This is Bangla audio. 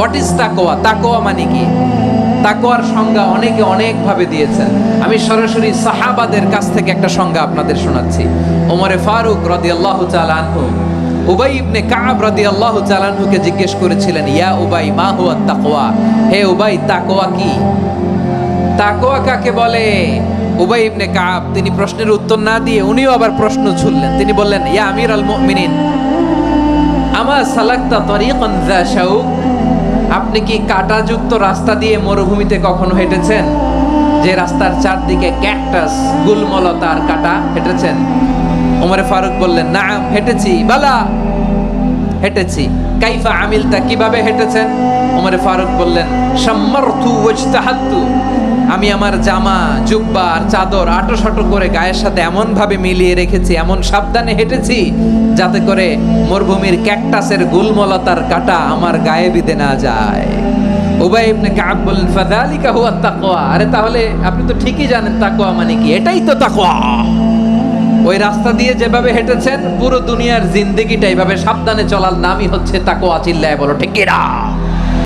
হোয়াট ইজ তাকওয়া? তাকওয়া মানে কি? তাকওয়ার সংজ্ঞা অনেকে অনেক ভাবে দিয়েছেন। আমি সরাসরি সাহাবাদের কাছ থেকে একটা সংজ্ঞা আপনাদের শোনাচ্ছি। ওমরে ফারুক রাদিয়াল্লাহু তাআলা আনহু উবাই ইবনে কাব রাদিয়াল্লাহু তাআলা আনহুকে জিজ্ঞেস করেছিলেন, ইয়া উবাই মা হুয়া তাকওয়া? হে উবাই, তাকওয়া কি? তাকওয়া কাকে বলে? উবাই ইবনে কাব তিনি প্রশ্নের উত্তর না দিয়ে উনিও আবার প্রশ্ন ছুড়লেন। তিনি বললেন, ইয়া আমিরাল মুমিনিন, আমা সালাকতা তরিকান যা শাউক? আপনি কি কাঁটাযুক্ত রাস্তা দিয়ে মরুভূমিতে কখনো হেঁটেছেন? যে রাস্তার চারদিকে ক্যাকটাস, গুলমলতার কাঁটা, হেঁটেছেন? ওমরে ফারুক বললেন, নাম, হেঁটেছি। বালা, হেঁটেছি। কাইফা আমিলতা, কিভাবে হেঁটেছেন? ওমরে ফারুক বললেন, শাম্মারতু ওয়াজতাহাদতু, আমি আমার জামা, জুব্বা আর চাদর আঁটো-সাঁটো করে গায়ের সাথে এমন ভাবে মিলিয়ে রেখেছি, এমন সাবধানে হেঁটেছি যাতে করে মরুভূমির ক্যাকটাসের গুলমলতার কাঁটা আমার গায়ে বিঁধে না যায়। উবাই ইবনে কাব বললেন, ফাযালিকা হুয়া তাকওয়া। আরে তাহলে আপনি তো ঠিকই জানেন তাকওয়া মানে কি। এটাই তো তাকওয়া। ওই রাস্তা দিয়ে যেভাবে হেঁটেছেন পুরো দুনিয়ার জিন্দেগিটা এইভাবে সাবধানে চলার নামই হচ্ছে তাকওয়া। চিল্লায় বলো ঠিক কিনা?